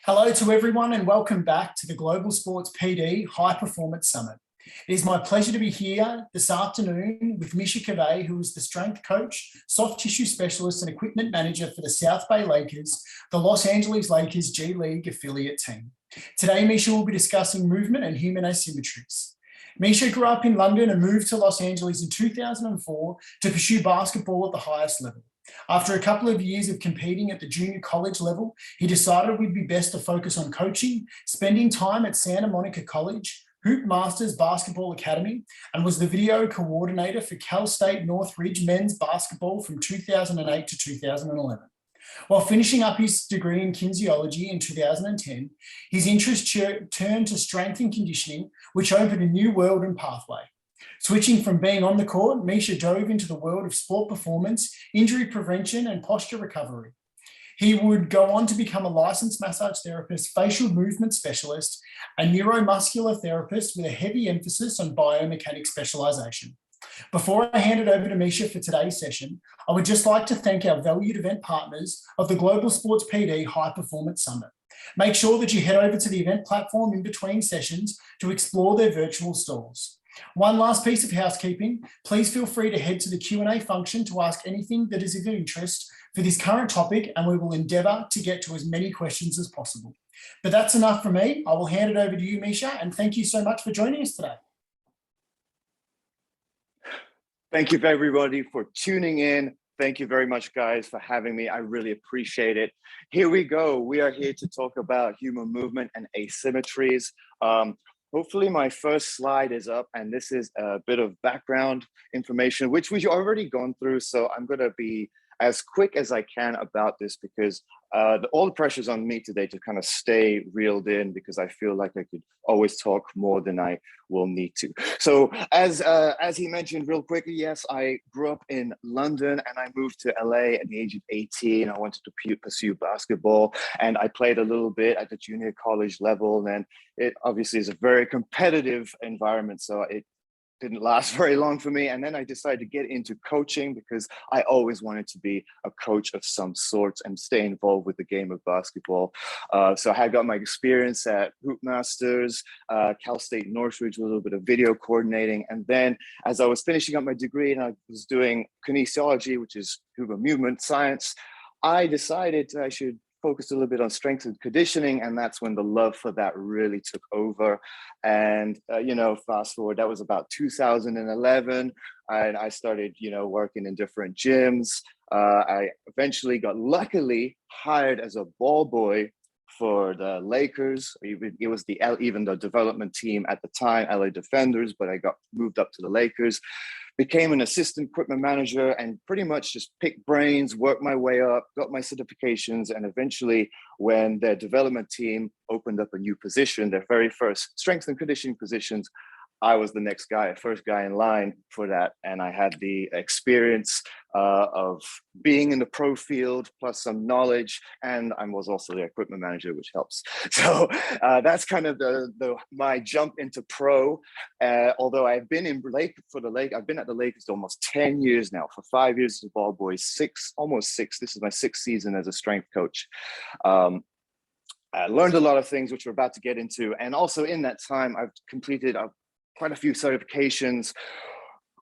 Hello to everyone and welcome back to the Global Sports PD High Performance Summit. It is my pleasure to be here this afternoon with Misha Cavey, who is the strength coach, soft tissue specialist and equipment manager for the South Bay Lakers, the Los Angeles Lakers G League affiliate team. Today, Misha will be discussing movement and human asymmetries. Misha grew up in London and moved to Los Angeles in 2004 to pursue basketball at the highest level. After a couple of years of competing at the junior college level, he decided it would be best to focus on coaching, spending time at Santa Monica College, Hoop Masters Basketball Academy, and was the video coordinator for Cal State Northridge men's basketball from 2008 to 2011. While finishing up his degree in kinesiology in 2010, his interest turned to strength and conditioning, which opened a new world and pathway. Switching from being on the court, Misha dove into the world of sport performance, injury prevention, and posture recovery. He would go on to become a licensed massage therapist, facial movement specialist, a neuromuscular therapist with a heavy emphasis on biomechanics specialization. Before I hand it over to Misha for today's session, I would just like to thank our valued event partners of the Global Sports PD High Performance Summit. Make sure that you head over to the event platform in between sessions to explore their virtual stalls. One last piece of housekeeping, please feel free to head to the Q&A function to ask anything that is of interest for this current topic, and we will endeavour to get to as many questions as possible. But that's enough from me. I will hand it over to you, Misha, and thank you so much for joining us today. Thank you, everybody, for tuning in. Thank you very much, guys, for having me. I really appreciate it. Here we go. We are here to talk about human movement and asymmetries. Hopefully my first slide is up, and this is a bit of background information, which we've already gone through. So I'm going to be as quick as I can about this because all the pressure's on me today to kind of stay reeled in because I feel like I could always talk more than I will need to. So as he mentioned real quickly, yes, I grew up in London and I moved to LA at the age of 18. I wanted to pursue basketball and I played a little bit at the junior college level. And it obviously is a very competitive environment. So it didn't last very long for me. And then I decided to get into coaching because I always wanted to be a coach of some sort and stay involved with the game of basketball. So I had got my experience at Hoop Masters, Cal State Northridge, a little bit of video coordinating. And then as I was finishing up my degree and I was doing kinesiology, which is human movement science, I decided I should focused a little bit on strength and conditioning, and that's when the love for that really took over. And fast forward, that was about 2011, and I started working in different gyms. I eventually got luckily hired as a ball boy for the Lakers. It was even the development team at the time, LA Defenders, but I got moved up to the Lakers. Became an assistant equipment manager and pretty much just picked brains, worked my way up, got my certifications. And eventually when their development team opened up a new position, their very first strength and conditioning positions, I was the first guy in line for that. And I had the experience of being in the pro field, plus some knowledge. And I was also the equipment manager, which helps. So that's kind of my jump into pro. Although I've been I've been at the Lakers almost 10 years now, for 5 years as a ball boy, almost six. This is my sixth season as a strength coach. I learned a lot of things, which we're about to get into. And also in that time, I've completed quite a few certifications.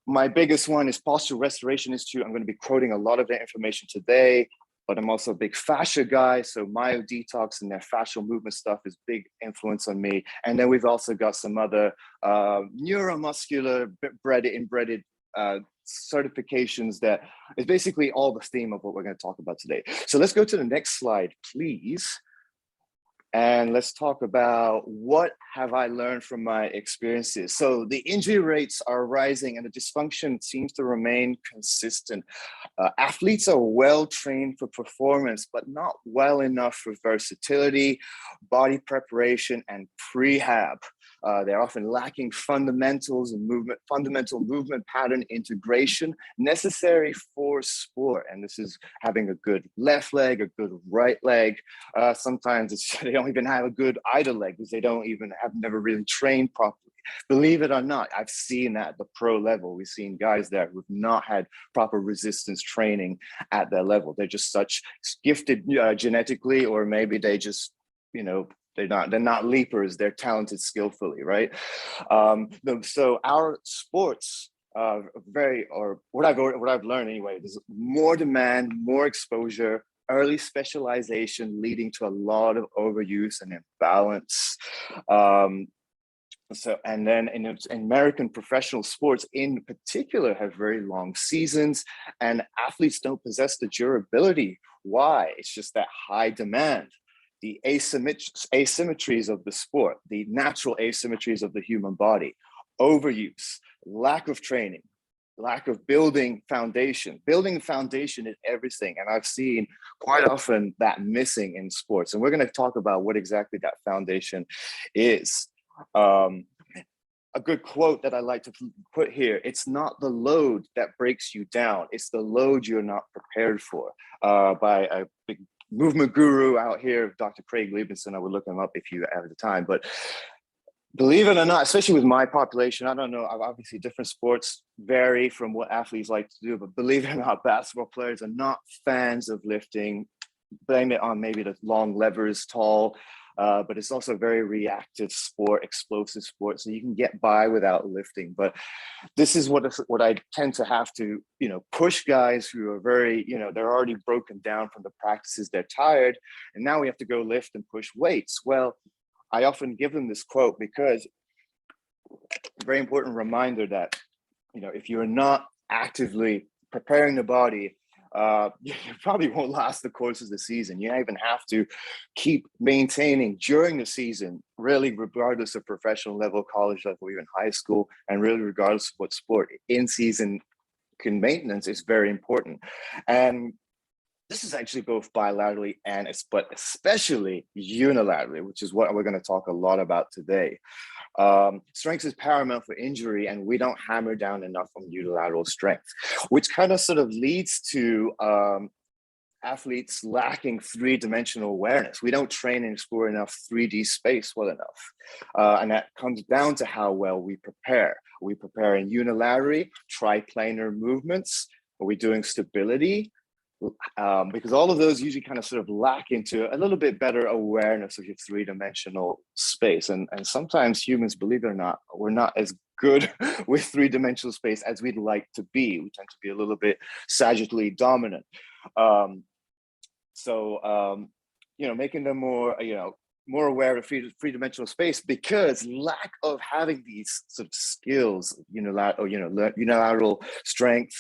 My biggest one is Posture Restoration Institute. I'm going to be quoting a lot of their information today, but I'm also a big fascia guy. So myodetox and their fascial movement stuff is big influence on me. And then we've also got some other neuromuscular embedded certifications that is basically all the theme of what we're going to talk about today. So let's go to the next slide, please. And let's talk about what have I learned from my experiences. So the injury rates are rising and the dysfunction seems to remain consistent. Athletes are well trained for performance, but not well enough for versatility, body preparation, and prehab. They're often lacking fundamentals and fundamental movement pattern integration necessary for sport. And this is having a good left leg, a good right leg. Sometimes they don't even have a good either leg because they have never really trained properly. Believe it or not, I've seen that at the pro level. We've seen guys there who've not had proper resistance training at their level. They're just such gifted genetically, or maybe they just they're not leapers, they're talented skillfully, right? So our sports what I've learned anyway, there's more demand, more exposure, early specialization leading to a lot of overuse and imbalance. And then in American professional sports in particular have very long seasons, and athletes don't possess the durability. Why? It's just that high demand. The asymmetries of the sport, the natural asymmetries of the human body, overuse, lack of training, lack of building foundation. Building foundation is everything. And I've seen quite often that missing in sports. And we're going to talk about what exactly that foundation is. A good quote that I like to put here: it's not the load that breaks you down, it's the load you're not prepared for, by a big movement guru out here, Dr. Craig Liebenson. I would look him up if you have the time. But believe it or not, especially with my population, I don't know, obviously different sports vary from what athletes like to do, but believe it or not, basketball players are not fans of lifting. Blame it on maybe the long levers, tall, but it's also a very reactive sport, explosive sport. So you can get by without lifting. But this is what I tend to have to, push guys who are very, they're already broken down from the practices, they're tired. And now we have to go lift and push weights. Well, I often give them this quote because very important reminder that, if you're not actively preparing the body, you probably won't last the course of the season. You even have to keep maintaining during the season, really, regardless of professional level, college level, even high school, and really regardless of what sport, in season maintenance is very important. And this is actually both bilaterally but especially unilaterally, which is what we're going to talk a lot about today. Strength is paramount for injury, and we don't hammer down enough on unilateral strength, which kind of sort of leads to athletes lacking three-dimensional awareness. We don't train and explore enough 3D space well enough. And that comes down to how well we prepare. We prepare in unilaterally, triplanar movements. Are we doing stability? Because all of those usually kind of sort of lack into a little bit better awareness of your three-dimensional space. And sometimes humans, believe it or not, we're not as good with three-dimensional space as we'd like to be. We tend to be a little bit sagittally dominant. Making them more aware of three-dimensional space, because lack of having these sort of skills, unilateral strength,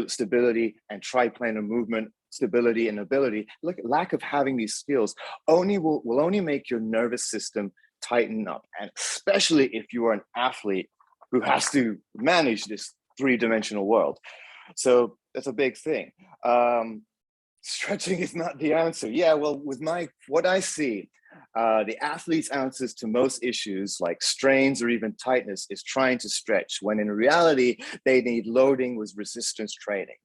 stability, and triplanar movement, stability and ability. Lack of having these skills will only make your nervous system tighten up, and especially if you are an athlete who has to manage this three-dimensional world. So that's a big thing. Stretching is not the answer. Yeah, well, with what I see, the athlete's answers to most issues like strains or even tightness is trying to stretch, when in reality, they need loading with resistance training.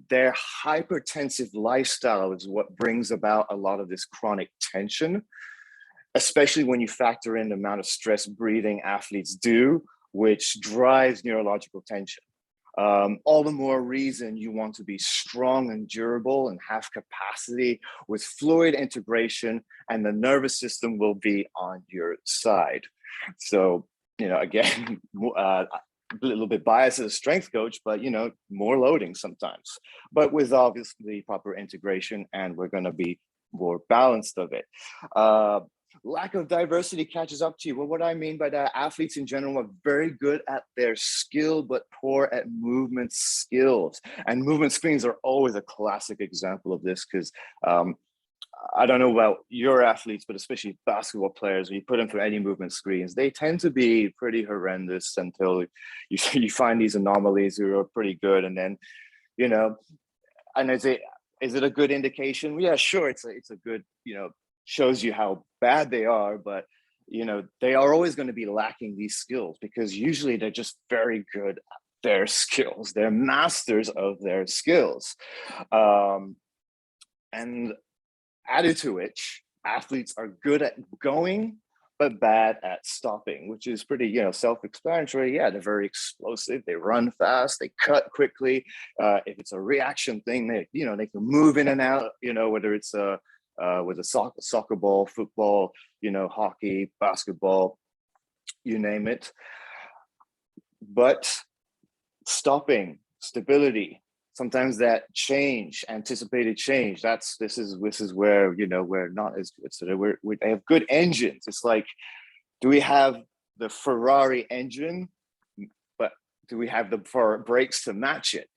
Their hypertensive lifestyle is what brings about a lot of this chronic tension, especially when you factor in the amount of stress breathing athletes do, which drives neurological tension. All the more reason you want to be strong and durable and have capacity with fluid integration, and the nervous system will be on your side. So, again, a little bit biased as a strength coach, but, more loading sometimes, but with obviously proper integration, and we're going to be more balanced of it. Lack of diversity catches up to you. Well, what I mean by that, athletes in general are very good at their skill, but poor at movement skills. And movement screens are always a classic example of this, because I don't know about your athletes, but especially basketball players, when you put them through any movement screens, they tend to be pretty horrendous until you find these anomalies who are pretty good. And then, and is it a good indication? Yeah, sure. It's a good, shows you how bad they are, but they are always going to be lacking these skills, because usually they're just very good at their skills. They're masters of their skills. And added to which, athletes are good at going but bad at stopping, which is pretty self-explanatory. Yeah, they're very explosive, they run fast, they cut quickly. If it's a reaction thing, they can move in and out, whether it's with a soccer ball, football, hockey, basketball, you name it. But stopping, stability, sometimes that change, anticipated change, this is where we're not as good. So we have good engines. It's like, do we have the Ferrari engine, but do we have the brakes to match it?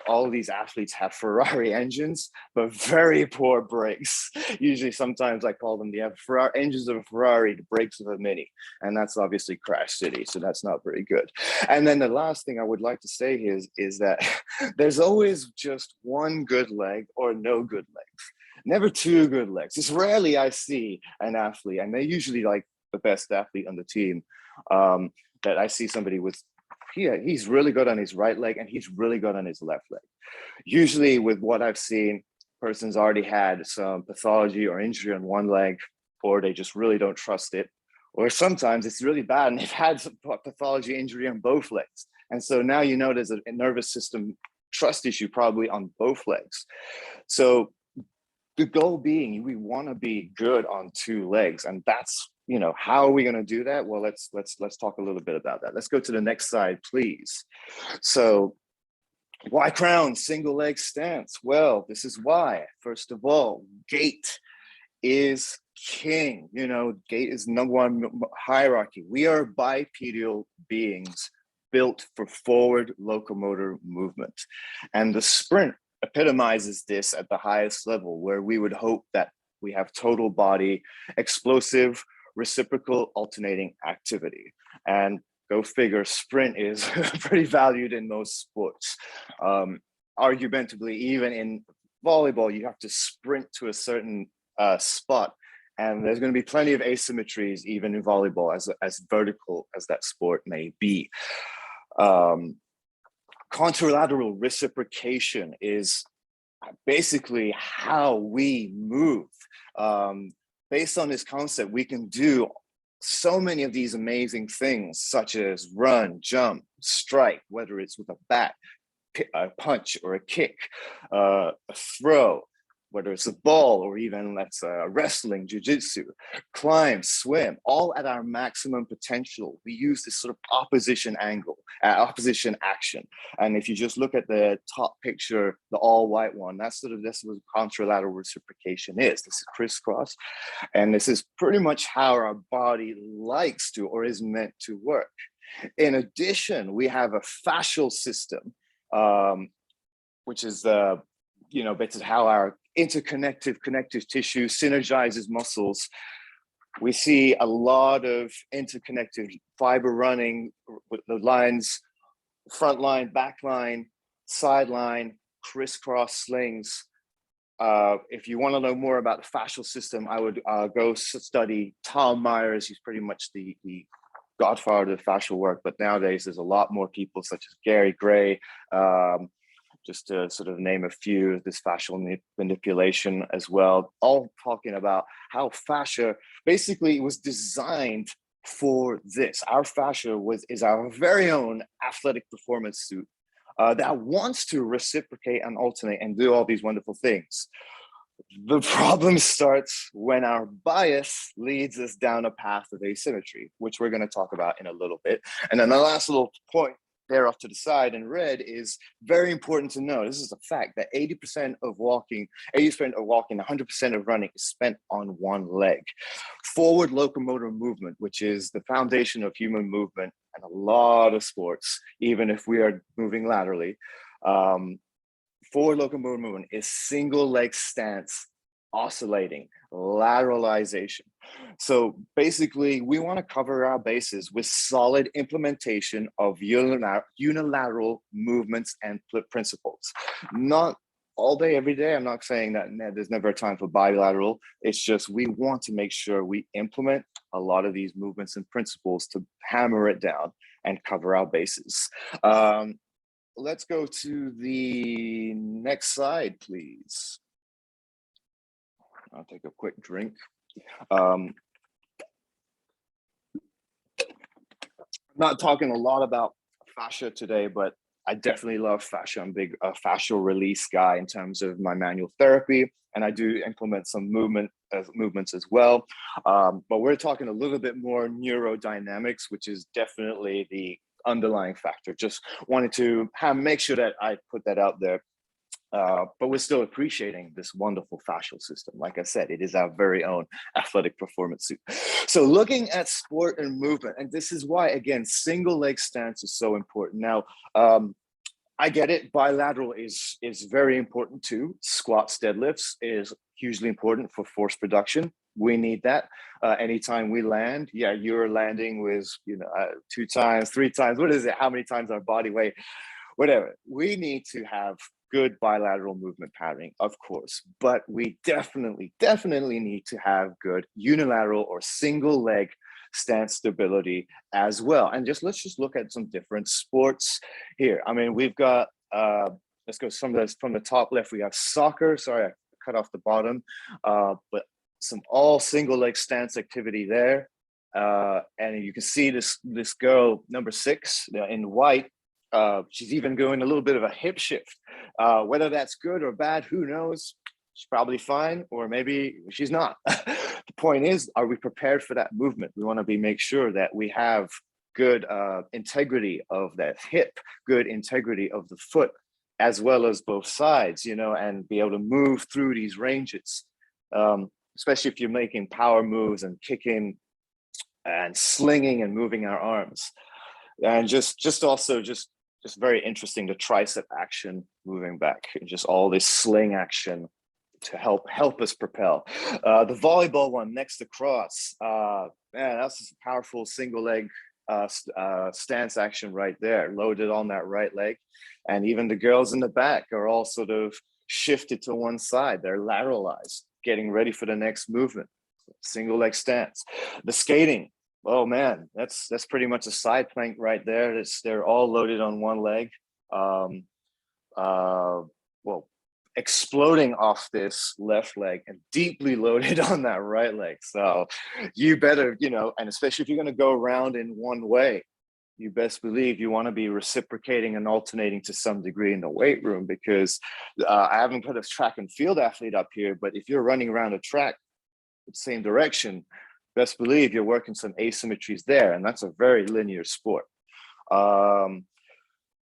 All of these athletes have Ferrari engines, but very poor brakes. Usually, sometimes I call them, they have engines of a Ferrari, the brakes of a Mini, and that's obviously Crash City. So that's not very good. And then the last thing I would like to say is that there's always just one good leg or no good legs. Never two good legs. It's rarely I see an athlete, and they're usually like the best athlete on the team, that I see somebody with, he's really good on his right leg and he's really good on his left leg. Usually with what I've seen, person's already had some pathology or injury on one leg, or they just really don't trust it. Or sometimes it's really bad and they've had some pathology injury on both legs. And so now there's a nervous system trust issue probably on both legs. So the goal being, we want to be good on two legs, and that's, how are we going to do that? Well, let's talk a little bit about that. Let's go to the next slide, please. So why crown single leg stance? Well, this is why. First of all, gait is king. Gait is number one hierarchy. We are bipedal beings built for forward locomotor movement, and the sprint epitomizes this at the highest level, where we would hope that we have total body, explosive, reciprocal, alternating activity. And go figure, sprint is pretty valued in most sports. Argumentably, even in volleyball, you have to sprint to a certain spot. And there's going to be plenty of asymmetries, even in volleyball, as vertical as that sport may be. Contralateral reciprocation is basically how we move. Based on this concept, we can do so many of these amazing things, such as run, jump, strike, whether it's with a bat, a punch, or a kick, a throw, whether it's a ball, or even wrestling, jiu-jitsu, climb, swim, all at our maximum potential. We use this sort of opposition opposition action. And if you just look at the top picture, the all white one, that's what contralateral reciprocation is. This is crisscross. And this is pretty much how our body likes to, or is meant to work. In addition, we have a fascial system, which is basically how our interconnective connective tissue synergizes muscles. We see a lot of interconnected fiber running with the lines, front line, back line, sideline, crisscross slings. If you want to know more about the fascial system, I would go study Tom Myers. He's pretty much the godfather of fascial work, but nowadays there's a lot more people such as Gary Gray, just to sort of name a few, this fascial manipulation as well, all talking about how fascia basically was designed for this. Our fascia is our very own athletic performance suit that wants to reciprocate and alternate and do all these wonderful things. The problem starts when our bias leads us down a path of asymmetry, which we're going to talk about in a little bit. And then the last little point there off to the side in red is very important to know. This is a fact that 80% of walking, 100% of running is spent on one leg. Forward locomotor movement, which is the foundation of human movement and a lot of sports, even if we are moving laterally, forward locomotor movement is single leg stance, oscillating, lateralization. So basically, we want to cover our bases with solid implementation of unilateral movements and principles. Not all day, every day. I'm not saying that there's never a time for bilateral. It's just we want to make sure we implement a lot of these movements and principles to hammer it down and cover our bases. Let's go to the next slide, please. I'll take a quick drink. I'm not talking a lot about fascia today, but I definitely love fascia. I'm a big fascial release guy in terms of my manual therapy, and I do implement some movements as well. But we're talking a little bit more neurodynamics, which is definitely the underlying factor. Just wanted to make sure that I put that out there. But we're still appreciating this wonderful fascial system. Like I said, it is our very own athletic performance suit. So looking at sport and movement, and this is why, again, single leg stance is so important. Now, I get it, bilateral is very important too. Squats, deadlifts is hugely important for force production. We need that. Anytime we land, yeah, you're landing with, 2 times, 3 times, what is it? How many times our body weight? Whatever. We need to have good bilateral movement patterning, of course, but we definitely need to have good unilateral or single leg stance stability as well. And let's just look at some different sports here. I mean, we've got, let's go from the top left, we have soccer. Sorry, I cut off the bottom, but some all single leg stance activity there. And you can see this girl, number 6 in white, she's even doing a little bit of a hip shift. Whether that's good or bad, who knows? She's probably fine, or maybe she's not. The point is, are we prepared for that movement? We want to make sure that we have good integrity of that hip, good integrity of the foot, as well as both sides, and be able to move through these ranges, especially if you're making power moves and kicking and slinging and moving our arms. And just very interesting, the tricep action moving back, and just all this sling action to help us propel. The volleyball one next across, man, that's just a powerful single leg stance action right there, loaded on that right leg. And even the girls in the back are all sort of shifted to one side. They're lateralized, getting ready for the next movement. Single leg stance. The skating, oh man, that's pretty much a side plank right there. They're all loaded on one leg. Well, exploding off this left leg and deeply loaded on that right leg. So you better, and especially if you're going to go around in one way, you best believe you want to be reciprocating and alternating to some degree in the weight room, because I haven't put a track and field athlete up here, but if you're running around a track the same direction, best believe you're working some asymmetries there, and that's a very linear sport.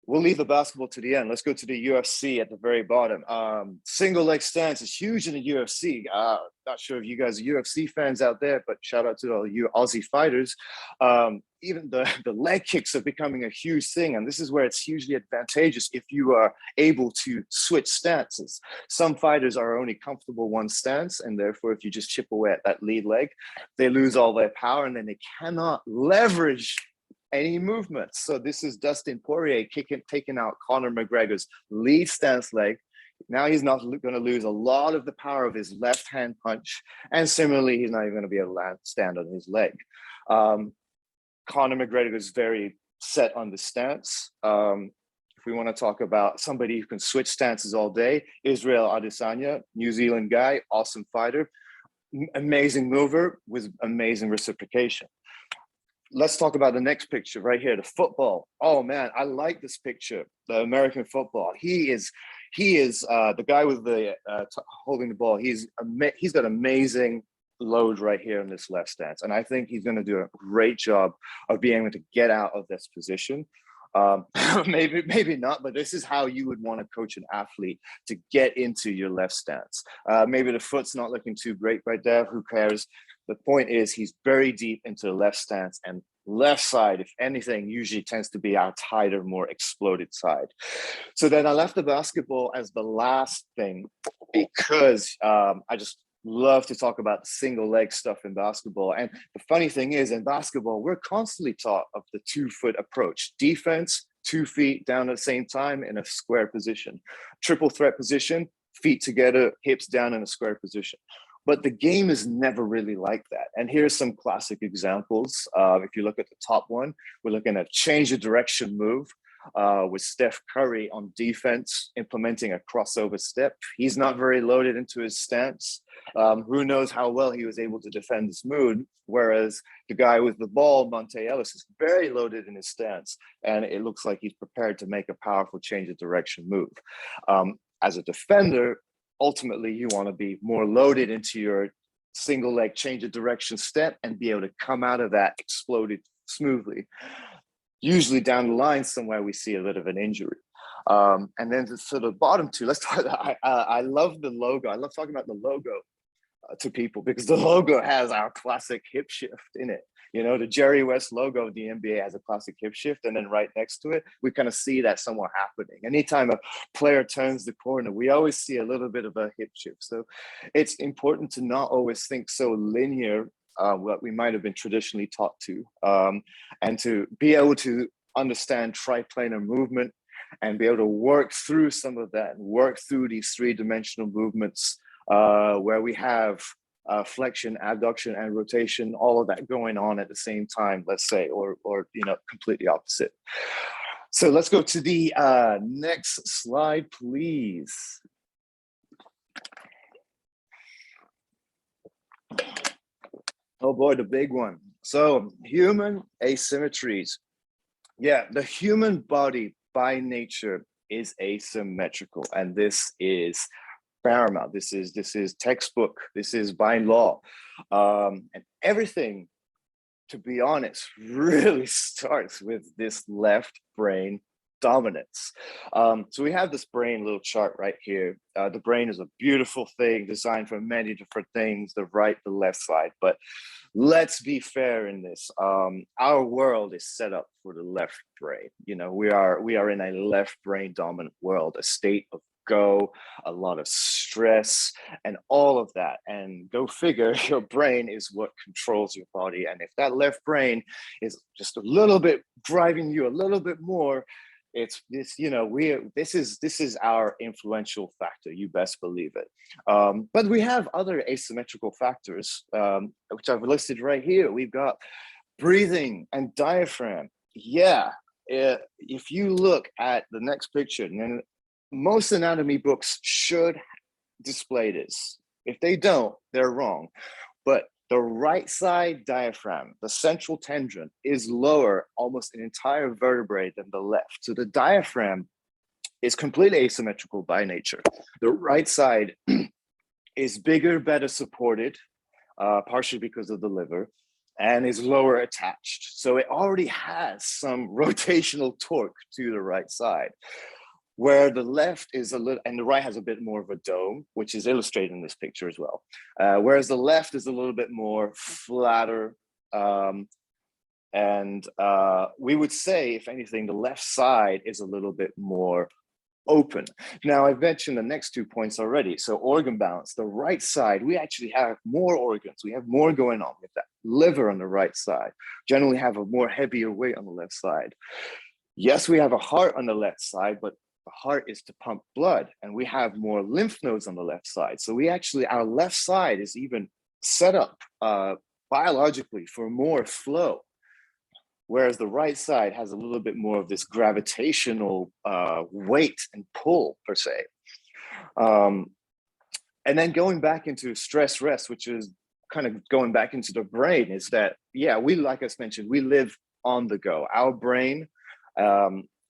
We'll leave the basketball to the end. Let's go to the UFC at the very bottom. Single leg stance is huge in the UFC. Not sure if you guys are UFC fans out there, but shout out to all you Aussie fighters. Even the leg kicks are becoming a huge thing, and this is where it's hugely advantageous if you are able to switch stances. Some fighters are only comfortable one stance, and therefore if you just chip away at that lead leg, they lose all their power, and then they cannot leverage any movement. So this is Dustin Poirier taking out Conor McGregor's lead stance leg. Now he's not going to lose a lot of the power of his left hand punch, and similarly, he's not even going to be able to stand on his leg. Conor McGregor is very set on the stance. If we want to talk about somebody who can switch stances all day, Israel Adesanya, New Zealand guy, awesome fighter, amazing mover with amazing reciprocation. Let's talk about the next picture right here, the football. Oh man, I like this picture, the American football. He is the guy with the holding the ball. He's got amazing load right here in this left stance, and I think he's going to do a great job of being able to get out of this position. Maybe not, but this is how you would want to coach an athlete to get into your left stance. Maybe the foot's not looking too great right there. Who cares? The point is he's very deep into the left stance, and left side, if anything, usually tends to be our tighter, more exploded side. So then I left the basketball as the last thing because I just love to talk about the single leg stuff in basketball. And the funny thing is, in basketball, we're constantly taught of the 2-foot approach. Defense, 2 feet down at the same time in a square position. Triple threat position, feet together, hips down in a square position. But the game is never really like that. And here's some classic examples. If you look at the top one, we're looking at change of direction move. with Steph Curry on defense, implementing a crossover step. He's not very loaded into his stance. Who knows how well he was able to defend this move, whereas the guy with the ball, Monte Ellis, is very loaded in his stance, and it looks like he's prepared to make a powerful change of direction move. As a defender, ultimately, you want to be more loaded into your single leg change of direction step and be able to come out of that exploded smoothly. Usually down the line somewhere, we see a bit of an injury. And then to the bottom two, let's talk. I love the logo. I love talking about the logo to people because the logo has our classic hip shift in it. You know, the Jerry West logo of the NBA has a classic hip shift, and then right next to it, we kind of see that somewhat happening. Anytime a player turns the corner, we always see a little bit of a hip shift. So it's important to not always think so linear, what we might have been traditionally taught to, and to be able to understand triplanar movement and be able to work through some of that and work through these three-dimensional movements where we have flexion, abduction, and rotation, all of that going on at the same time, let's say, or you know, completely opposite. So let's go to the next slide, please. Oh boy, the big one. So human asymmetries. Yeah, the human body by nature is asymmetrical, and this is paramount. This is textbook. This is by law, and everything, to be honest, really starts with this left brain dominance. So we have this brain little chart right here. The brain is a beautiful thing designed for many different things, the right, the left side. But let's be fair in this. Our world is set up for the left brain. You know, we are in a left brain dominant world, a state of go, a lot of stress, and all of that. And go figure, your brain is what controls your body. And if that left brain is just a little bit driving you a little bit more, it's this, you know, this is our influential factor. You best believe it. But we have other asymmetrical factors, which I've listed right here. We've got breathing and diaphragm. Yeah, if you look at the next picture, and most anatomy books should display this. If they don't, they're wrong. But the right side diaphragm, the central tendon, is lower almost an entire vertebrae than the left. So the diaphragm is completely asymmetrical by nature. The right side is bigger, better supported, partially because of the liver, and is lower attached. So it already has some rotational torque to the right side, where the left is a little, and the right has a bit more of a dome, which is illustrated in this picture as well. Whereas the left is a little bit more flatter. And we would say, if anything, the left side is a little bit more open. Now, I've mentioned the next 2 points already. So organ balance, the right side, we actually have more organs. We have more going on with that. Liver on the right side, generally have a more heavier weight on the left side. Yes, we have a heart on the left side, but the heart is to pump blood, and we have more lymph nodes on the left side. So we actually, our left side is even set up biologically for more flow, whereas the right side has a little bit more of this gravitational weight and pull, per se. And then going back into stress rest, which is kind of going back into the brain, is that, yeah, we, like I mentioned, we live on the go. Our brain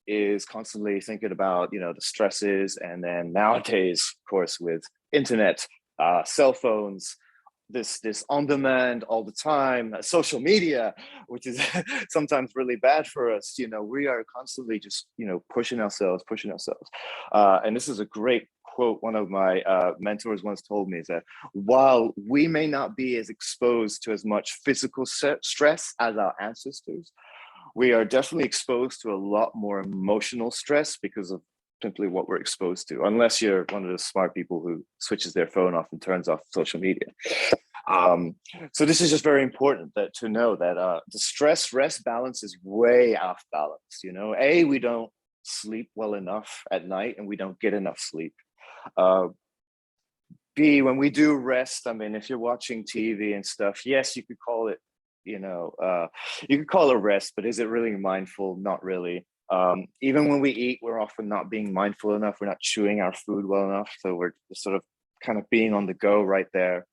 is constantly thinking about, you know, the stresses, and then nowadays, of course, with internet, cell phones, this on demand all the time, social media, which is sometimes really bad for us. You know, we are constantly just, you know, pushing ourselves. And this is a great quote one of my mentors once told me, is that while we may not be as exposed to as much physical stress as our ancestors, we are definitely exposed to a lot more emotional stress because of simply what we're exposed to, unless you're one of the smart people who switches their phone off and turns off social media. So this is just very important that to know that the stress rest balance is way off balance. You know, we don't sleep well enough at night, and we don't get enough sleep. B, when we do rest, I mean, if you're watching TV and stuff, yes, you could call it, you know, you could call it rest, but is it really mindful? Not really. Even when we eat, we're often not being mindful enough. We're not chewing our food well enough. So we're sort of kind of being on the go right there.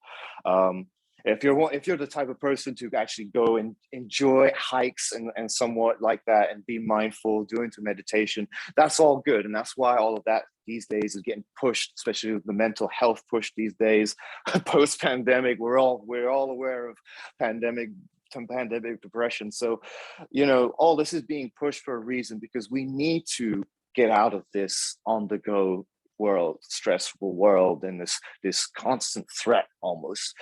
If you're the type of person to actually go and enjoy hikes and somewhat like that and be mindful, do into meditation, that's all good. And that's why all of that these days is getting pushed, especially with the mental health push these days, post-pandemic. We're all aware of pandemic depression. So, all this is being pushed for a reason, because we need to get out of this on the go world, stressful world, and this constant threat almost.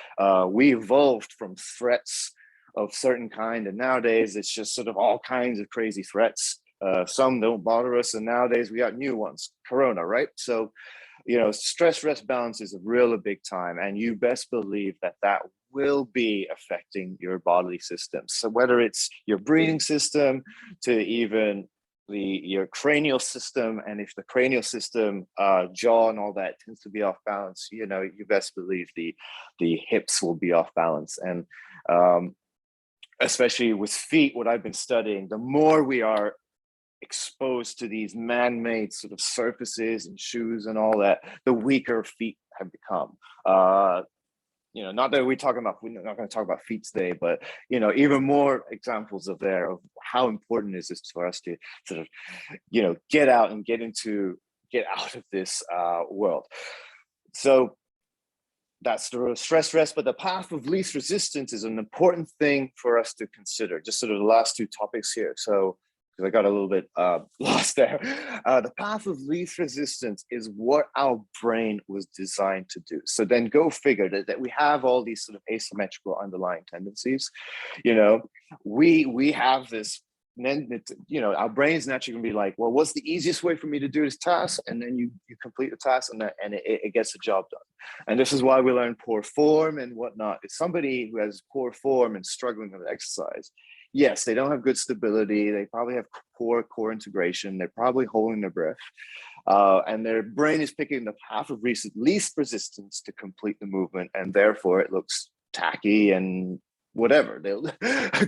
We evolved from threats of certain kind, and nowadays it's just sort of all kinds of crazy threats. Some don't bother us, and nowadays we got new ones, Corona, right? So, stress rest balance is a big time, and you best believe that will be affecting your bodily systems. So whether it's your breathing system to even your cranial system, and if the cranial system, jaw and all that tends to be off balance, you best believe the hips will be off balance. And especially with feet, what I've been studying, the more we are exposed to these man-made sort of surfaces and shoes and all that, the weaker feet have become. Not that we're not going to talk about feet today, but even more examples of how important is this for us to sort of get out and get out of this world. So that's the stress rest, but the path of least resistance is an important thing for us to consider. Just sort of the last two topics here. So, because I got a little bit lost there. The path of least resistance is what our brain was designed to do. So then go figure that we have all these sort of asymmetrical underlying tendencies. We have this, and then our brain's naturally gonna be like, well, what's the easiest way for me to do this task? And then you complete the task, and it gets the job done. And this is why we learn poor form and whatnot. It's somebody who has poor form and struggling with exercise. Yes, they don't have good stability. They probably have poor core integration. They're probably holding their breath. And their brain is picking the path of least resistance to complete the movement. And therefore it looks tacky and whatever,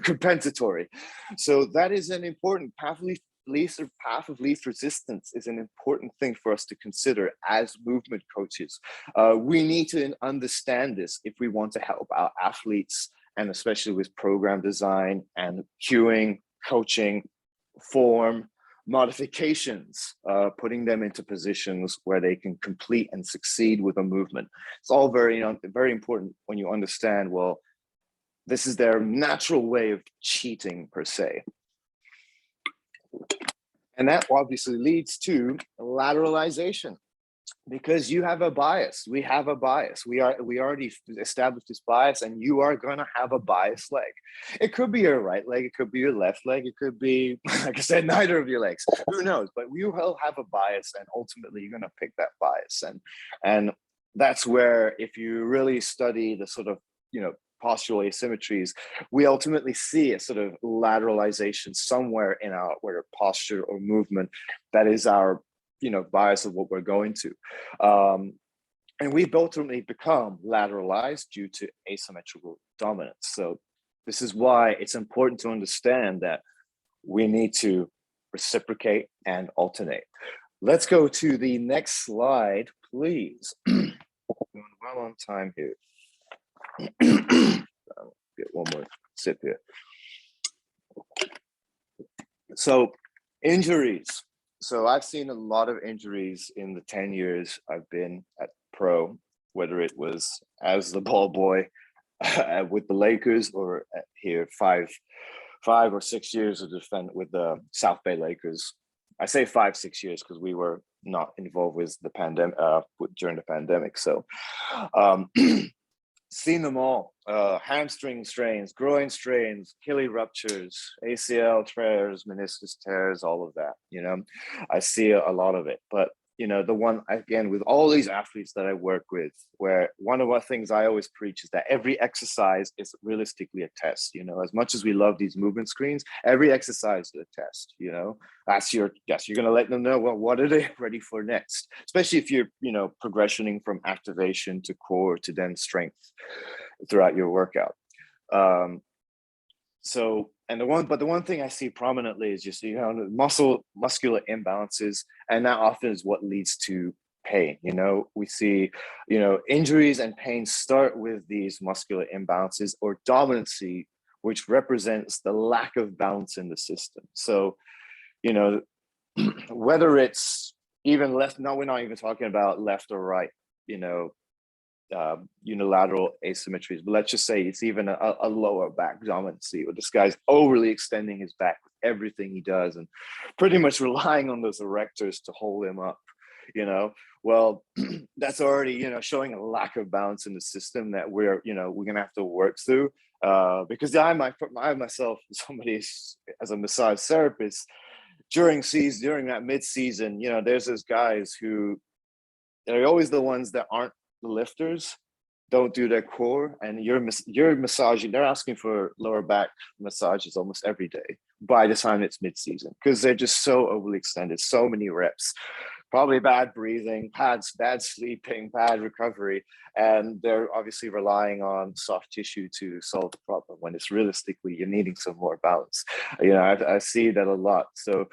compensatory. So that is an important path of least resistance is an important thing for us to consider as movement coaches. We need to understand this if we want to help our athletes, and especially with program design and cueing, coaching, form, modifications, putting them into positions where they can complete and succeed with a movement. It's all very important when you understand, well, this is their natural way of cheating per se. And that obviously leads to lateralization. Because you have a bias, we have a bias. We already established this bias, and you are going to have a biased leg. It could be your right leg, it could be your left leg, it could be, like I said, neither of your legs. Who knows? But you will have a bias, and ultimately you're going to pick that bias. And that's where, if you really study the sort of postural asymmetries, we ultimately see a sort of lateralization somewhere in our posture or movement that is our bias of what we're going to. And we've ultimately become lateralized due to asymmetrical dominance. So this is why it's important to understand that we need to reciprocate and alternate. Let's go to the next slide, please. Going well on time here. I'll get one more sip here. So injuries. So I've seen a lot of injuries in the 10 years I've been at pro, whether it was as the ball boy with the Lakers, or here 5 or 6 years of defend with the South Bay Lakers. I say 5, 6 years because we were not involved with the pandemic during the pandemic. So seen them all, hamstring strains, groin strains, Achilles ruptures, ACL tears, meniscus tears, all of that, I see a lot of it. But, the one, again, with all these athletes that I work with, where one of the things I always preach is that every exercise is realistically a test. As much as we love these movement screens, every exercise is a test. That's you're going to let them know, well, what are they ready for next, especially if you're progressioning from activation to core to then strength throughout your workout. So And the one thing I see prominently is just, muscular imbalances, and that often is what leads to pain. We see, injuries and pain start with these muscular imbalances or dominancy, which represents the lack of balance in the system. So, whether it's even left, no, we're not even talking about left or right, unilateral asymmetries, but let's just say it's even a lower back dominancy, or this guy's overly extending his back with everything he does and pretty much relying on those erectors to hold him up. Well, that's already showing a lack of balance in the system that we're gonna have to work through, because I myself, somebody as a massage therapist, during that mid-season, there's those guys who they're always the ones that aren't the lifters, don't do their core, and you're massaging. They're asking for lower back massages almost every day by the time it's mid-season, because they're just so overly extended, so many reps, probably bad breathing, bad sleeping, bad recovery, and they're obviously relying on soft tissue to solve the problem when it's realistically you're needing some more balance. I see that a lot. So,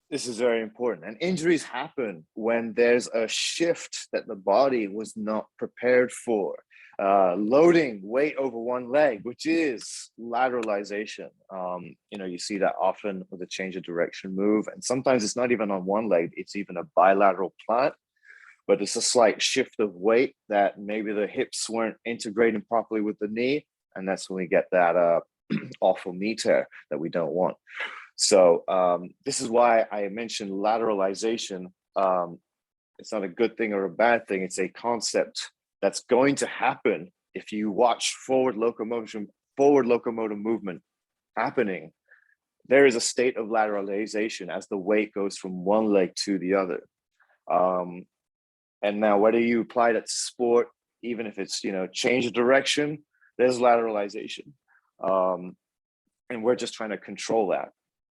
this is very important. And injuries happen when there's a shift that the body was not prepared for. Loading weight over one leg, which is lateralization. You see that often with a change of direction move. And sometimes it's not even on one leg, it's even a bilateral plant, but it's a slight shift of weight that maybe the hips weren't integrating properly with the knee. And that's when we get that awful knee tear that we don't want. So this is why I mentioned lateralization. It's not a good thing or a bad thing. It's a concept that's going to happen if you watch forward locomotive movement happening. There is a state of lateralization as the weight goes from one leg to the other. And now whether you apply that to sport, even if it's, change of direction, there's lateralization. And we're just trying to control that.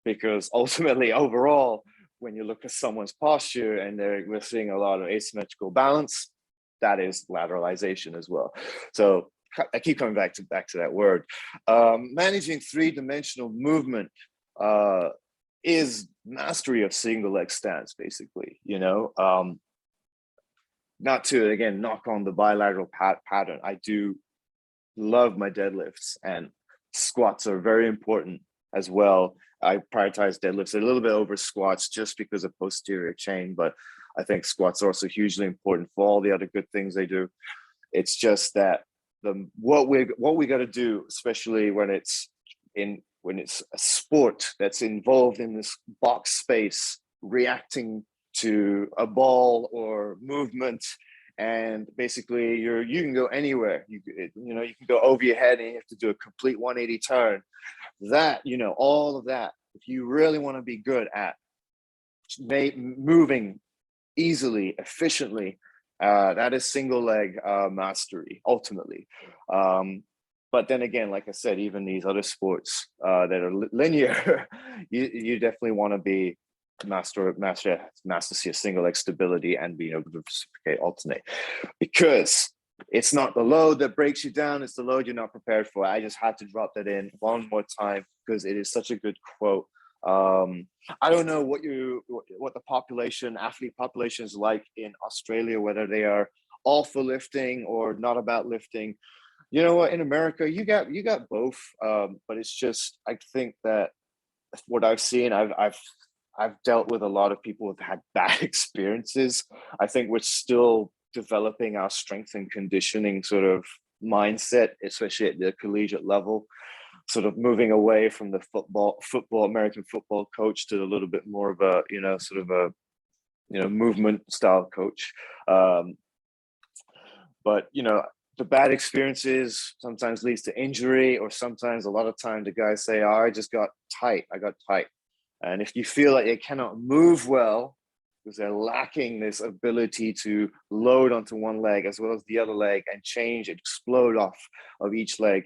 Because ultimately, overall, when you look at someone's posture and we're seeing a lot of asymmetrical balance, that is lateralization as well. So I keep coming back to that word. Managing three-dimensional movement is mastery of single leg stance, basically. Not to, again, knock on the bilateral pattern. I do love my deadlifts, and squats are very important as well. I prioritize deadlifts a little bit over squats just because of posterior chain, but I think squats are also hugely important for all the other good things they do. It's just that what we got to do, especially when it's a sport that's involved in this box space, reacting to a ball or movement, and basically you can go anywhere. You can go over your head and you have to do a complete 180 turn. That, all of that, if you really want to be good at moving easily, efficiently, that is single leg mastery ultimately. But then again, like I said, even these other sports that are linear, you definitely want to be master your single leg stability and being able to reciprocate, alternate, because it's not the load that breaks you down, it's the load you're not prepared for. I just had to drop that in one more time because it is such a good quote. I don't know what the athlete population is like in Australia, whether they are all for lifting or not about lifting. You know what, in America, you got both. But it's just, I think that what I've seen, I've dealt with a lot of people who've had bad experiences. I think we're still developing our strength and conditioning sort of mindset, especially at the collegiate level, sort of moving away from the American football coach to a little bit more of a, sort of a, movement style coach. But, the bad experiences sometimes leads to injury, or sometimes a lot of time the guys say, I got tight. And if you feel like they cannot move well because they're lacking this ability to load onto one leg as well as the other leg and explode off of each leg,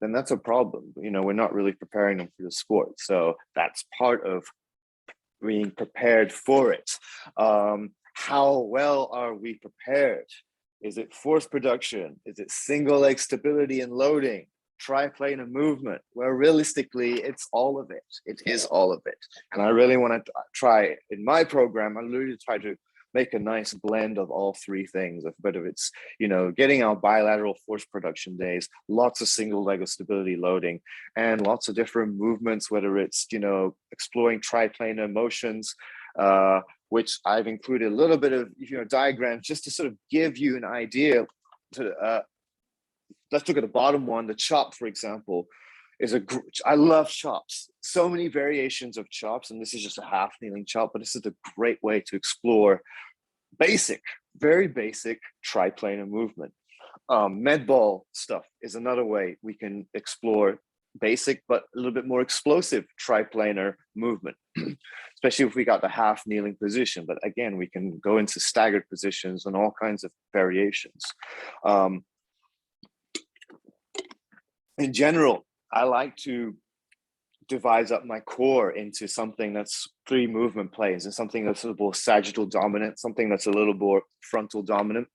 then that's a problem. We're not really preparing them for the sport. So that's part of being prepared for it. How well are we prepared? Is it force production? Is it single leg stability and loading? triplanar movement, where realistically it's all of it. It is all of it. And I really want to try in my program, I really try to make a nice blend of all three things, whether it's, getting our bilateral force production days, lots of single leg of stability loading, and lots of different movements, whether it's, exploring triplanar motions, which I've included a little bit of, diagrams just to sort of give you an idea. Let's look at the bottom one, the chop, for example. I love chops. So many variations of chops, and this is just a half kneeling chop, but this is a great way to explore very basic triplanar movement. Med ball stuff is another way we can explore basic but a little bit more explosive triplanar movement, especially if we got the half kneeling position. But again, we can go into staggered positions and all kinds of variations. In general, I like to divide up my core into something that's 3 movement planes and something that's a little more sagittal dominant, something that's a little more frontal dominant,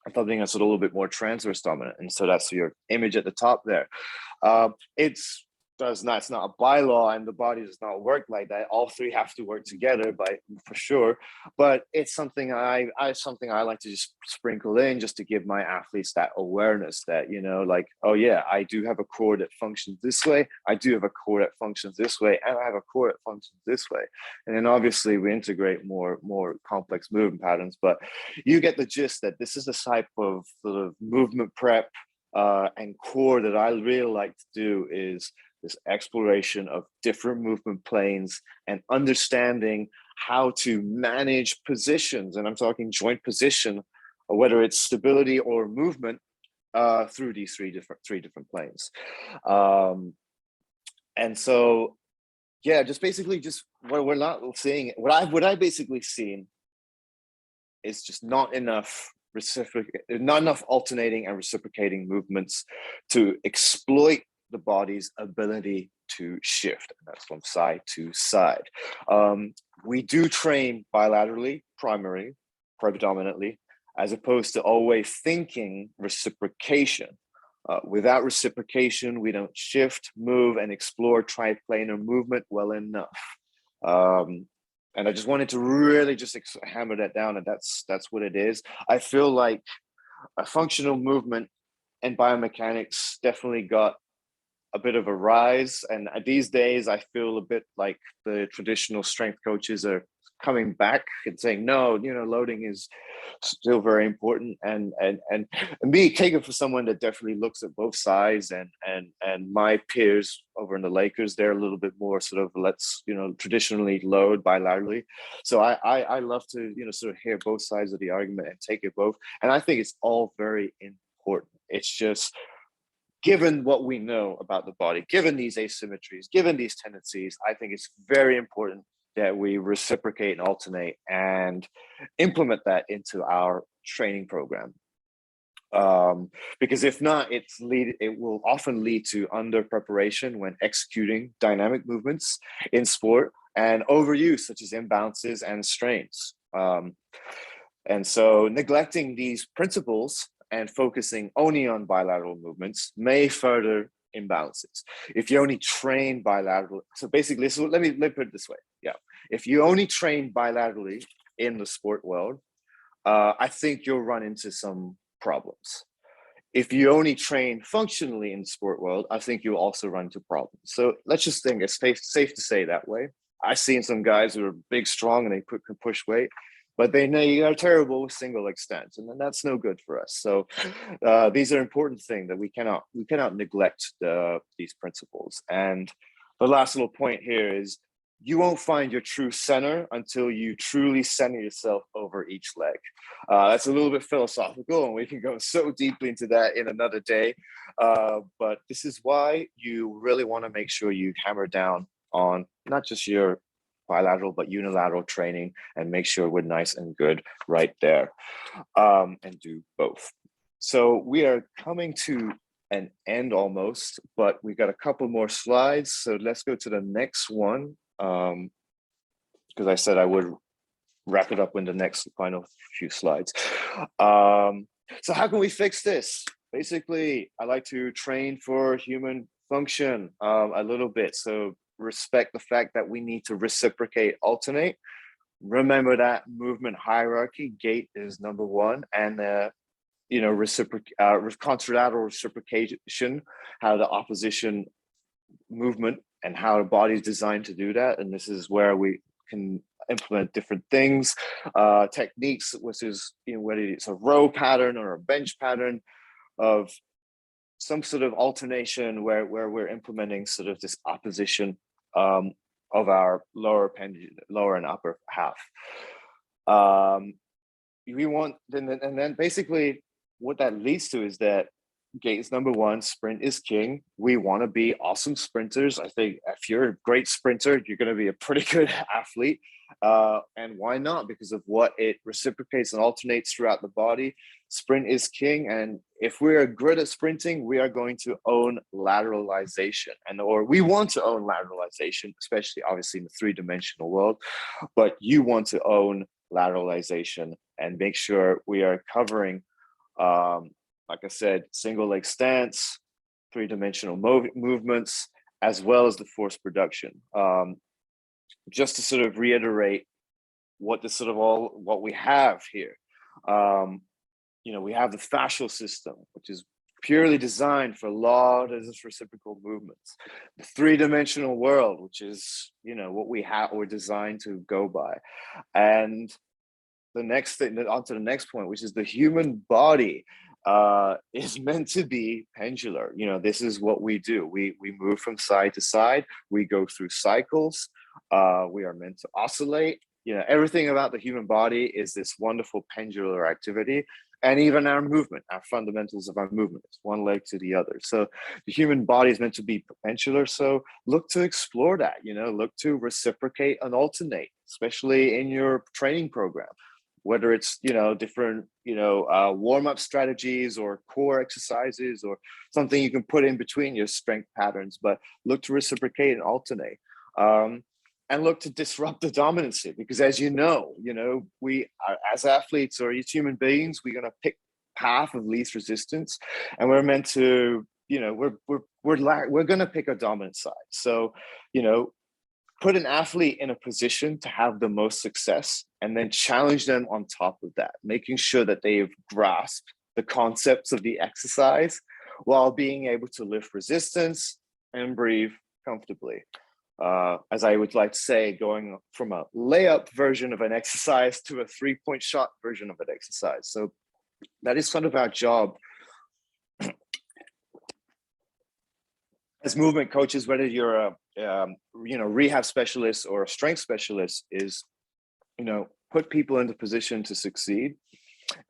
and something that's a little bit more transverse dominant. And so that's your image at the top there. It's not a bylaw, and the body does not work like that. All 3 have to work together, for sure. But it's something I like to just sprinkle in, just to give my athletes that awareness that, like, oh yeah, I do have a core that functions this way. I do have a core that functions this way, and I have a core that functions this way. And then obviously we integrate more complex movement patterns. But you get the gist that this is the type of sort of movement prep and core that I really like to do, is this exploration of different movement planes and understanding how to manage positions. And I'm talking joint position, or whether it's stability or movement, through these three different planes. And so, yeah, just what we're not seeing, what I basically seen is just not enough alternating and reciprocating movements to exploit the body's ability to shift. And that's from side to side. We do train bilaterally, predominantly, as opposed to always thinking reciprocation. Without reciprocation, we don't shift, move, and explore triplanar movement well enough. And I just wanted to really just hammer that down, and that's what it is. I feel like a functional movement and biomechanics definitely got a bit of a rise, and these days I feel a bit like the traditional strength coaches are coming back and saying, no, loading is still very important, and me taking for someone that definitely looks at both sides, and my peers over in the Lakers, they're a little bit more sort of, let's traditionally load bilaterally. So I love to sort of hear both sides of the argument and take it both, and I think it's all very important. It's just, given what we know about the body, given these asymmetries, given these tendencies, I think it's very important that we reciprocate and alternate and implement that into our training program. Because if not, it will often lead to under preparation when executing dynamic movements in sport, and overuse, such as imbalances and strains. And so neglecting these principles and focusing only on bilateral movements may further imbalances. If you only train bilateral, so basically, let me put it this way. Yeah, if you only train bilaterally in the sport world, I think you'll run into some problems. If you only train functionally in the sport world, I think you'll also run into problems. So let's just think it's safe to say that way. I've seen some guys who are big, strong, and they can push weight, but they are terrible with single leg stance, and then that's no good for us. So these are important things that we cannot neglect these principles. And the last little point here is, you won't find your true center until you truly center yourself over each leg. That's a little bit philosophical, and we can go so deeply into that in another day. But this is why you really want to make sure you hammer down on not just your bilateral but unilateral training, and make sure we're nice and good right there, and do both. So we are coming to an end almost, but we got a couple more slides. So let's go to the next one, because I said I would wrap it up in the next final few slides. So how can we fix this? basically, I like to train for human function a little bit. So respect the fact that we need to reciprocate, alternate. Remember that movement hierarchy. Gait is number one, and contralateral reciprocation, how the opposition movement and how the body is designed to do that. And this is where we can implement different things, techniques, which is, whether it's a row pattern or a bench pattern, of some sort of alternation where we're implementing sort of this opposition of our lower and upper half. We want, and then basically what that leads to is that gait is number one, sprint is king. We want to be awesome sprinters. I think if you're a great sprinter, you're going to be a pretty good athlete. And why not? Because of what it reciprocates and alternates throughout the body. Sprint is king. And if we're good at sprinting, we are going to own lateralization, or we want to own lateralization, especially obviously in the three-dimensional world, but you want to own lateralization and make sure we are covering, like I said, single leg stance, three-dimensional movements, as well as the force production. Just to sort of reiterate what we have here. We have the fascial system, which is purely designed for a lot of this reciprocal movements. The three-dimensional world, which is, what we're designed to go by. And the next thing, on to the next point, which is the human body is meant to be pendular. This is what we do. We move from side to side. We go through cycles. We are meant to oscillate. Everything about the human body is this wonderful pendular activity. And even our movement, our fundamentals of our movement, it's one leg to the other. So the human body is meant to be pendular. So look to explore that, look to reciprocate and alternate, especially in your training program, whether it's, different, warm-up strategies or core exercises or something you can put in between your strength patterns, but look to reciprocate and alternate. And look to disrupt the dominancy, because as we are, as athletes or as human beings, we're going to pick path of least resistance, and we're meant to, we're going to pick a dominant side. So, put an athlete in a position to have the most success, and then challenge them on top of that, making sure that they've grasped the concepts of the exercise while being able to lift resistance and breathe comfortably. As I would like to say, going from a layup version of an exercise to a three-point shot version of an exercise. So that is sort of our job as movement coaches, whether you're a rehab specialist or a strength specialist, is put people into position to succeed.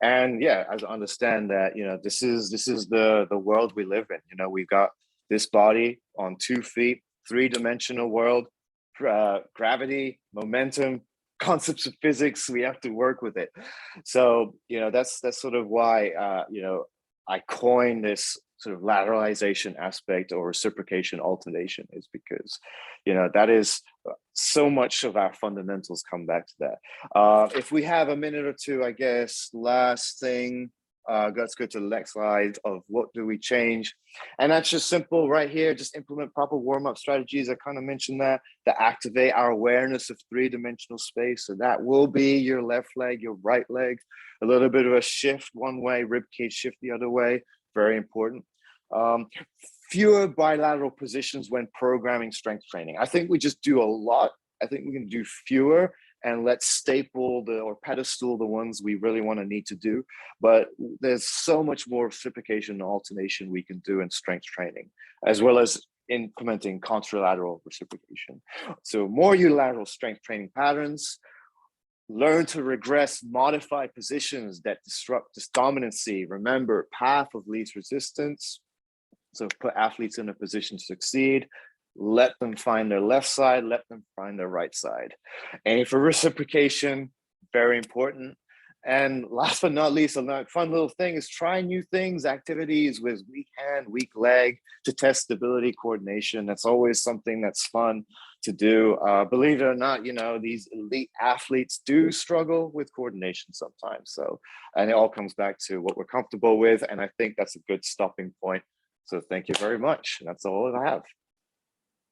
And I understand that this is the world we live in. We've got this body on 2 feet, three-dimensional world, gravity, momentum, concepts of physics. We have to work with it. So that's sort of why I coined this sort of lateralization aspect or reciprocation alternation, is because that is so much of our fundamentals come back to that. If we have a minute or two, I guess, last thing, let's go to the next slide of what do we change. And that's just simple right here. Just implement proper warm-up strategies. I kind of mentioned that activate our awareness of three-dimensional space. So that will be your left leg, your right leg, a little bit of a shift one way, rib cage shift the other way. Very important. Fewer bilateral positions when programming strength training. I think we just do a lot. I think we can do fewer, and let's staple or pedestal the ones we really want to need to do. But there's so much more reciprocation and alternation we can do in strength training, as well as implementing contralateral reciprocation. So more unilateral strength training patterns. Learn to regress, modify positions that disrupt this dominancy. Remember, path of least resistance. So put athletes in a position to succeed. Let them find their left side, let them find their right side. Aim for reciprocation, very important. And last but not least, a fun little thing is try new things, activities with weak hand, weak leg to test stability, coordination. That's always something that's fun to do. Believe it or not, these elite athletes do struggle with coordination sometimes. So, and it all comes back to what we're comfortable with. And I think that's a good stopping point. So thank you very much. That's all I have.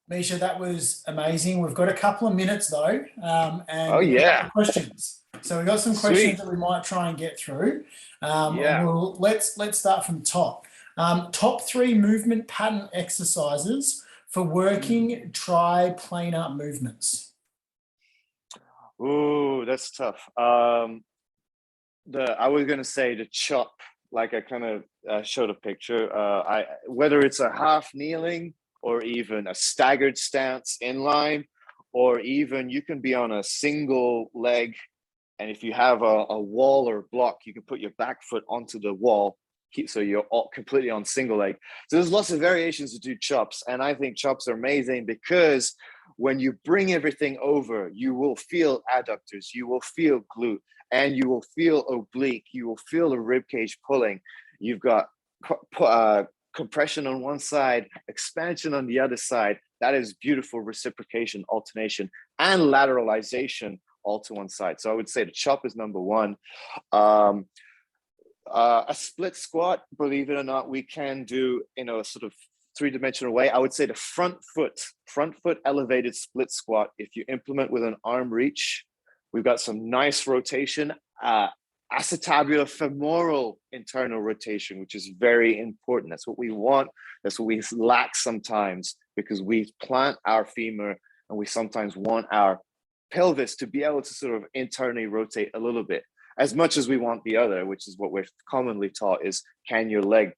Misha, that was amazing. We've got a couple of minutes though, and Oh, we've got a yeah. couple of questions. So we've got some questions that we might try and get through. Yeah. Well, let's start from the top. Top 3 movement pattern exercises for working triplanar movements. Ooh, that's tough. I was gonna say the chop, like I kind of showed a picture. Whether it's a half kneeling or even a staggered stance in line, or even you can be on a single leg, and if you have a wall or block, you can put your back foot onto the wall, so you're all completely on single leg. So there's lots of variations to do chops, and I think chops are amazing because when you bring everything over, you will feel adductors, you will feel glute, and you will feel oblique, you will feel the rib cage pulling. You've got compression on one side, expansion on the other side. That is beautiful reciprocation, alternation, and lateralization all to one side. So I would say the chop is number 1. A split squat, believe it or not, we can do in a sort of 3-dimensional way. I would say the front foot elevated split squat. If you implement with an arm reach, we've got some nice rotation. Acetabular femoral internal rotation, which is very important. That's what we want. That's what we lack sometimes, because we plant our femur and we sometimes want our pelvis to be able to sort of internally rotate a little bit, as much as we want the other, which is what we're commonly taught is, can your leg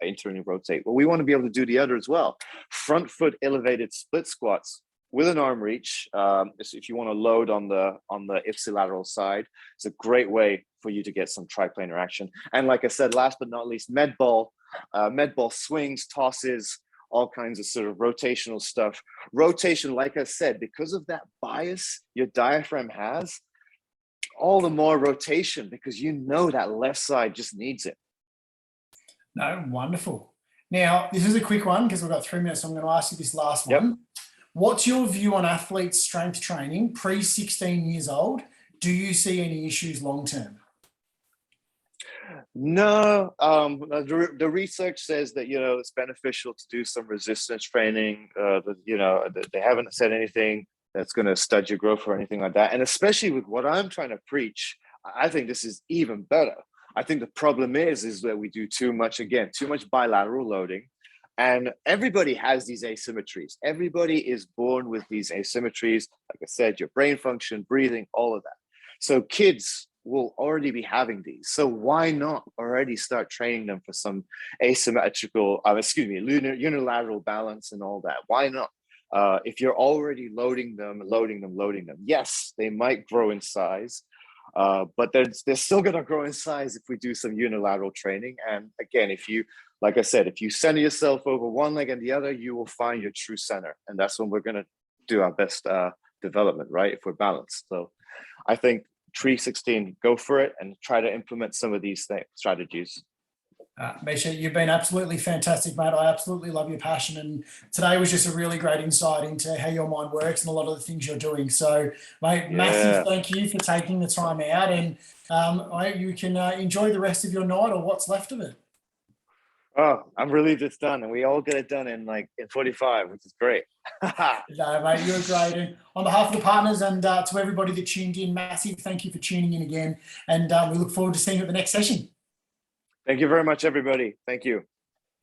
internally rotate? Well, we want to be able to do the other as well. Front foot elevated split squats with an arm reach. If you want to load on the ipsilateral side, it's a great way for you to get some triplanar action. And like I said, last but not least, med ball swings, tosses, all kinds of sort of rotational stuff. Rotation, like I said, because of that bias your diaphragm has, all the more rotation, because that left side just needs it. No, wonderful. Now, this is a quick one because we've got 3 minutes. So I'm going to ask you this last one. What's your view on athletes' strength training pre-16 years old? Do you see any issues long-term? No, the research says that, it's beneficial to do some resistance training. They haven't said anything that's going to stud your growth or anything like that. And especially with what I'm trying to preach, I think this is even better. I think the problem is that we do too much bilateral loading. And everybody has these asymmetries. Everybody is born with these asymmetries. Like I said, your brain function, breathing, all of that. So kids will already be having these. So why not already start training them for some unilateral balance and all that? Why not? If you're already loading them, yes, they might grow in size, but they're still going to grow in size if we do some unilateral training. And again, like I said, if you center yourself over one leg and the other, you will find your true center. And that's when we're going to do our best development, right? If we're balanced. So I think 316, go for it and try to implement some of these strategies. Misha, you've been absolutely fantastic, mate. I absolutely love your passion. And today was just a really great insight into how your mind works and a lot of the things you're doing. So, mate, massive thank you for taking the time out. And you can enjoy the rest of your night or what's left of it. Oh, I'm relieved it's done. And we all get it done in 45, which is great. No, mate, you're great. And on behalf of the partners and to everybody that tuned in, massive thank you for tuning in again. And we look forward to seeing you at the next session. Thank you very much, everybody. Thank you.